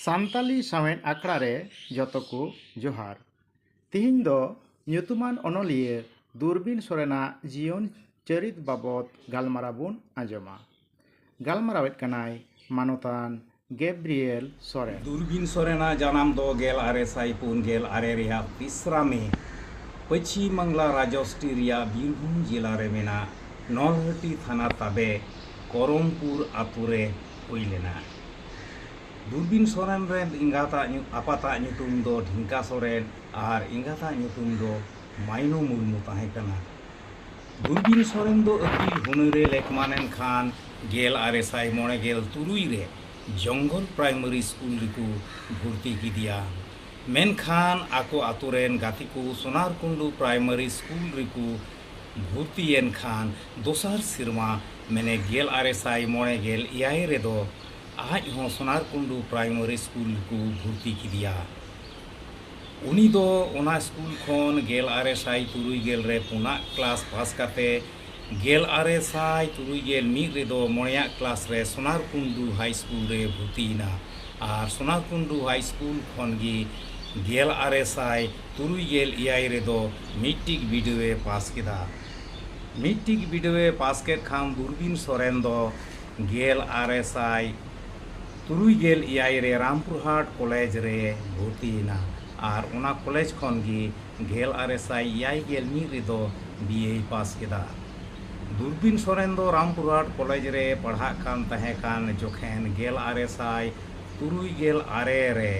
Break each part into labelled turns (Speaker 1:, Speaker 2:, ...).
Speaker 1: ᱥᱟᱱᱛᱟᱞᱤ ᱥᱟᱶᱦᱮᱫ ᱟᱠᱷᱲᱟ ᱨᱮ ᱡᱚᱛᱚ ᱠᱚ ᱡᱚᱦᱟᱨ। ᱛᱤᱦᱤᱧ ᱫᱚ ᱧᱩᱛᱩᱢᱟᱱ ᱚᱱᱚᱞᱤᱭᱟᱹ ᱫᱩᱨᱵᱤᱱ ᱥᱚᱨᱮᱱᱟᱜ ᱡᱤᱭᱚᱱ ᱪᱚᱨᱤᱛ ᱵᱟᱵᱚᱫ ᱜᱟᱞᱢᱟᱨᱟᱣ ᱵᱚᱱ ᱟᱸᱡᱚᱢᱟ। ᱜᱟᱞᱢᱟᱨᱟᱣᱮᱫ ᱠᱟᱱᱟᱭ ᱢᱟᱱᱚᱛᱟᱱ ᱜᱮᱵᱨᱤᱭᱮᱞ ᱥᱚᱨᱮᱱ।
Speaker 2: दुर्बिन सोरेना जनाम दो गेल आरे साई पुन गेल आरे रिया तीसरा में पश्चिम बांग्ला राजस्थी रिया बीरभूम जिला रे मेना नलहटी थाना ताबे करमपुर आतुरे हुई लेना। दुर्बिन सोरेन रे इंगाता आपाता ᱧᱩᱛᱩᱢ दो ढिंका सोरेन और इंगाता ᱧᱩᱛᱩᱢ दो माइनो मुर्मू ताहे कना। दुर्बिन सोरेन दो अकील हुनरे लेखमानेन खान गेल आरे साई मोणे गेल तुरुई रे जंगल प्राइमरी स्कूल रिकू भर्ती किदिया। मेनखान आको आतुरेन गाती को सोनारकुंडू प्राइमरी स्कूल रिकू भर्तीयेन खान दोसार सिरमा मैंने गेल आरे साई मोणे गेल इयाय रे दो आज हों सोनारकुंडू प्राइमरी स्कूल को भर्ती किदिया। उनी दो ओना स्कूल खोन गेल आरे साई तुरुई गेल रे पुना क्लास पास काते गेल आरे साई तुरुई गेल मीद रे दो मोणिया क्लास रे सोनारकुंडू हाई स्कूल रे भर्तीना और सोनारकुंडू हाई स्कूल खोन गी गेल आरे साई तुरुई गेल इयाय रे दो मिट्टिक बिडवे पास किदा। मिट्टिक बिडवे पास के खाम दुर्बिन सोरेन दो गेल आरे साई तुरुई गेल इयाय रे रामपुरहाट कॉलेज रे भर्तीना और ओना कॉलेज खोन गी गेल आरे साई इयाय गेल मीद रे दो बीए पास किदा। दुर्बिन सोरेन दो रामपुरहाट कॉलेज रे पढ़ा कान तहे कान जोखेन गेल आरे साई तुरुई गेल आरे रे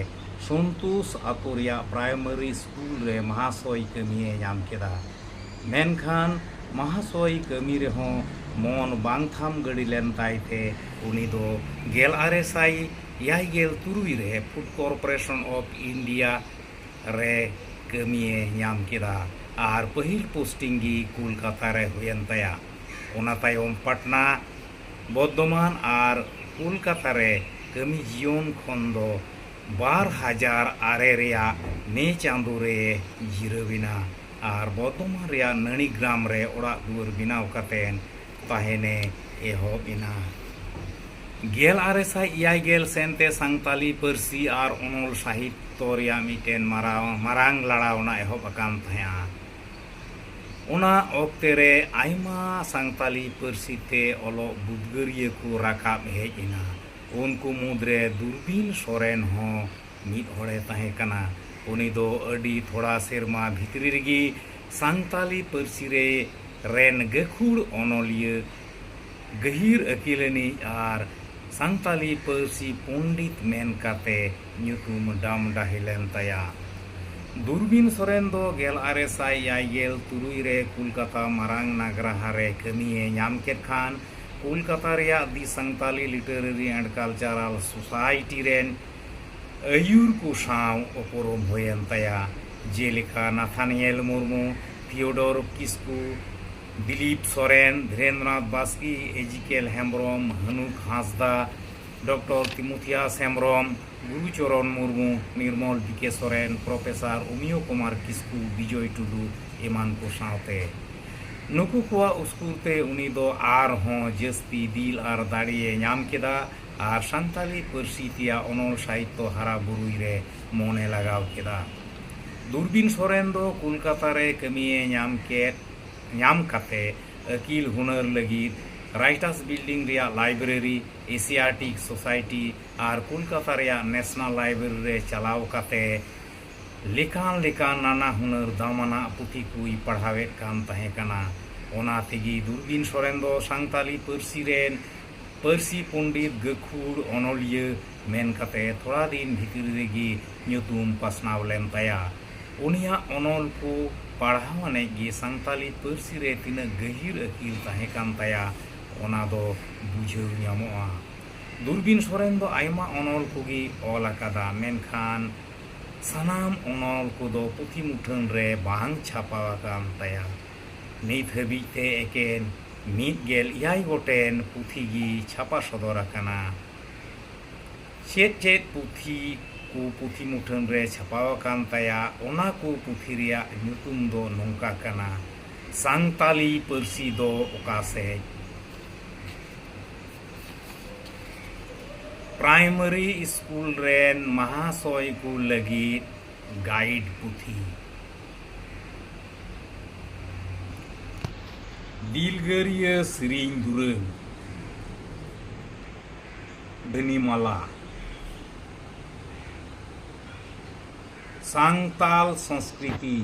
Speaker 2: संतोष आतुरिया प्राइमरी स्कूल रे महाशय कमिए नाम केदा। मेनखान महाशय कमी रे हों मन बांग थाम गड़ी लेन ताई थे उनी दो गेल आरे साई याय गेल तुरुई रे फूड कॉर्पोरेशन ऑफ इंडिया रे कमिए नाम केदा और पहिल पोस्टिंग गी कोलकाता रे हुयन तया। ओना तायम पटना बर्धमान और कोलकाता रे कमी जीवन खन दो 2008 रेया ने चांदो रे जिरविना और बर्धमान रेया नणीग्राम रे ओड़ा दुआर बिनाव कातेन ताहेने एहोबिना। गेल आरे साई इयाय गेल सेनते सांताली पारसी और अनल साहित्य रेया मिटेन मारांग लड़ावना एहोब अकान तहेआ। ओना ओक्ते रे आयमा सांताली पारसी ते ओलो बुदगरिया को राकाब हेज इना। उनको मुद्रे दुर्बिन सोरेन हो मिद होड़े ताहे कना। उनी दो अडी थोड़ा सेरमा भितरी रेगी सांताली पारसी रे रेन गखुड़ अनलिया गहिर अकिलनी और सांताली पारसी पंडित मेन काते ᱧᱩᱛᱩᱢ डाम डाहिलेन तया। दुर्बिन सोरेन दो गेल आरे साई याय गेल तुरुई रे कोलकाता मारांग नागराहा रे कमिए नाम केद खान कोलकाता रेया the Santali literary and cultural society रेन अयूर को साव उपरम होयन तया। जेलेका Nathaniel Murmu Theodore Kisku Dilip Soren Dhirendranath Baski Ezekiel Hembram Hanuk Hansda doctor Timotheus Hembram Gurucharan Murmu Nirmal B K Soren professor Umiyo Kumar Kisku Vijay Tudu एमान को सावते नुकु कुआ स्कूलते उनी दो आर हों जस्ती दिल और दाड़िए नाम केदा और सांताली पारसी तिया अनल साहित्य हारा बुरुई रे मोने लगाव केदा। दुर्बिन सोरेन दो कोलकाता रे कमिए नाम काते अकील हुनर लगिद राइटर्स बिल्डिंग रिया लाइब्रेरी एशियाटिक सोसाइटी और कोलकाता रिया नेशनल लाइब्रेरी रे चलाव काते लेकान लेकान नाना हुनर दामाना पुथी कुई पढ़ावे कान तहे कना। ओना तेगी दुर्बिन सोरेन दो सांताली पारसी रेन पारसी पंडित गखुड़ अनलिया मेन काते थोड़ा दिन भितर रेगी ᱧᱩᱛᱩᱢ पासनाव लेन तया। उनिया अनल को पढ़ावाने गी सांताली पारसी रे तिना गहिर अकील तहे कान तया ओना दो बुझाव ᱧᱟᱢᱚᱜᱼᱟ। दुर्बिन सोरेन दो आयमा अनल कोगी ऑल अकादा मेनखान सानाम अनल को दो पुथी मुठन रे बांग छापा कान तया। नित हबीज ते एकेन मीद गेल इयाय गोटेन पुथी गी छापा सदर अकाना। चेत चेत पुथी को पुथी मुठन रे छापा कान तया ओना को पुथी रिया ᱧᱩᱛᱩᱢ दो नोंका कना सांताली पारसी दो ओका से प्राइमरी स्कूल रेन महाशय को लगी गाइड पुथी दिलगरिया सिरिंग दुरंग धनीमाला सांगताल संस्कृति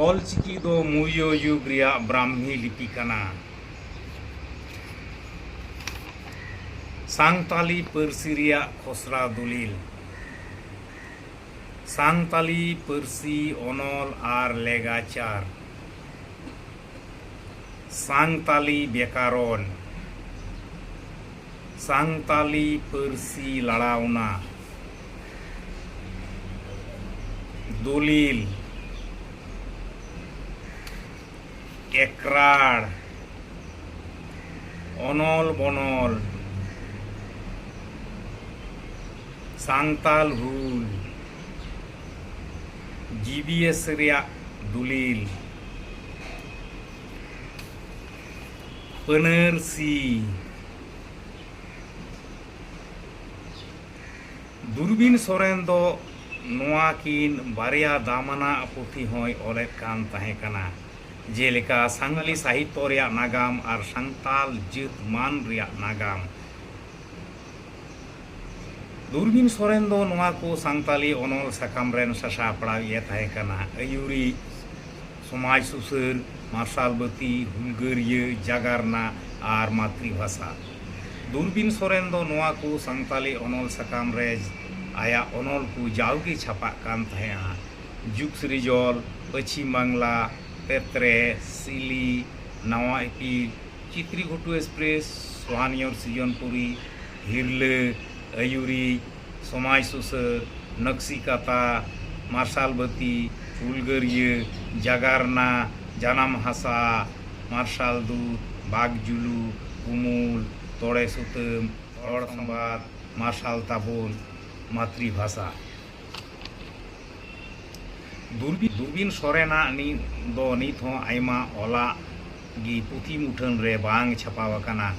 Speaker 2: ऑलचिकी दो मुयो युग रिया ब्राह्मी लिपि कना सांगताली पर्सी रिया खसरा दलिल सांगताली पर्सी अनल आर लेगाचार सांगताली व्याकरण सांगताली पर्सी लड़ावना दलिल एकराड़ अनल बनल सांगताल हुल जीबीएस रिया दलिल पनरसी दूरबीन सोरेन दो नोआ किन बारिया दामना पुथी होय ओलेत कान ताहे कना जेलेका सांगली साहित्य रिया नागाम और सांगताल जित मान रिया नागाम दूरबीन सोरेन दो नोआ को सांगताली अनल साकाम रेन सासा पड़ा ये ताहे कना अयुरी समाज सुसर मार्शालबती हुलगरिया जागारना और मातृभाषा दूरबीन सोरेन दो नोआ को सांगताली अनल साकाम रे आया अनल को जावगी छापा कान ताहेआ जुग सृजल पश्चिम बांगला तेत्रे सिली नवा इपिल चित्रीघुटू एक्सप्रेस सोहानियर सिजनपुरी हिरले अयुरी समाज सुसर नक्सिकाता मार्शालबती हुलगरिया जागारना जानाम हासा मार्शाल दूत बागजुलू उमुल तोड़े सुतम हड़ संबाद मार्शाल ताबुन मातृभाषा दूरबीन सोरेना नित हो आयमा ओला गी पुथी मुठन रे बांग छापावाकाना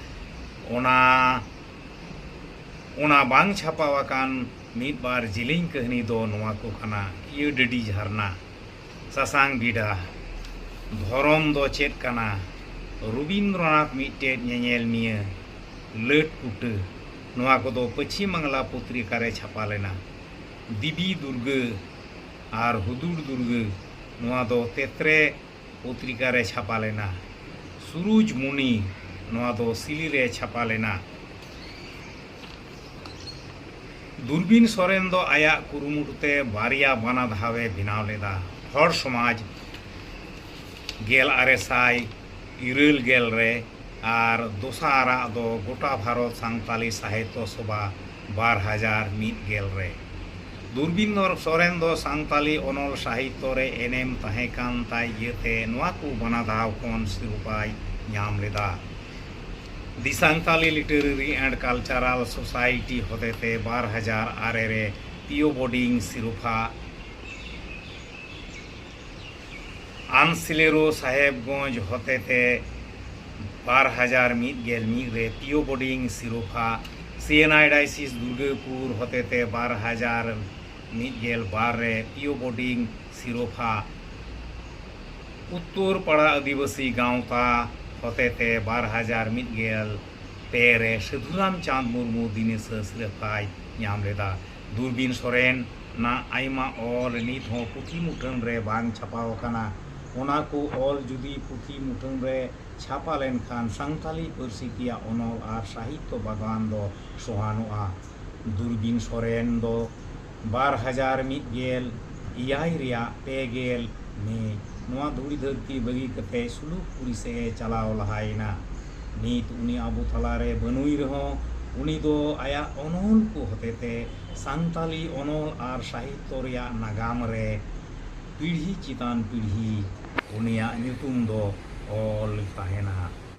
Speaker 2: ओना बांग छापावाकान मिद बार जिलिंग कहनी दो नोआ को खाना कियो डडी झरना सासांग बिडा धरम दो चेत काना रवीन्द्रनाथ मिट्टे नेल मिया लट कुटे नोआ को दो पश्चिम बांगला पत्रिका रे छापा लेना दिबी दुर्ग और हुदुर दुर्ग नोआ दो तेत्रे पत्रिका रे छापा लेना सुरुज मुनि नोआ दो सिली रे छापा लेना दूरबीन सोरेन दो आया कुरुमुटुते बारिया बाना धावे बिनाव लेदा हर समाज गेल आरेसाई इरल गेल रे और दोसारा दो गोटा भारत सांगताली साहित्य सभा 2001 गेल रे दूरबीन सोरेन दो सांगताली अनल साहित्य रे एनेम ताहे कान ताई येते नोआ को बना धाव कोन सिरुपाई ᱧᱟᱢ लेदा दि सांगताली लिटरेरी एंड कल्चरल सोसाइटी होतेते 2008 रे पियो बोर्डिंग सिरुफा आनसिलेरो साहेबगंज होतेते 2001 रे पियो बोर्डिंग सिरुफा सीएनआई डायसिस दुर्गापुर होतेते 2012 रे पियो बोर्डिंग सिरुफा उत्तर पाड़ा आदिवासी गांवता होतेते 2001 रे साधुराम चांद मुर्मू दिनेश सिरफाई ᱧᱟᱢ लेदा दूरबीन सोरेन ना आयमा ऑल नित हो पुथी मुठन रे बांग छापाव काना ओना को ऑल जुदी पुथी मुठन रे छापा लेन खान सांगताली पारसी तिया अनल और साहित्य बागान दो सोहानुआ दूरबीन सोरेन दो 2001 इयाई रिया पेगेल में नोआ धुड़ी धरती बगी कते सुलुकपुरी से चलाव लहायना नीत उनी आबो थलारे बनुई रहो उनी दो आया अनल को होतेते सांगताली अनल और साहित्य रिया नागाम रे पीढ़ी चितान पीढ़ी उनिया ᱧᱩᱛᱩᱢ दो ऑल ताहेना।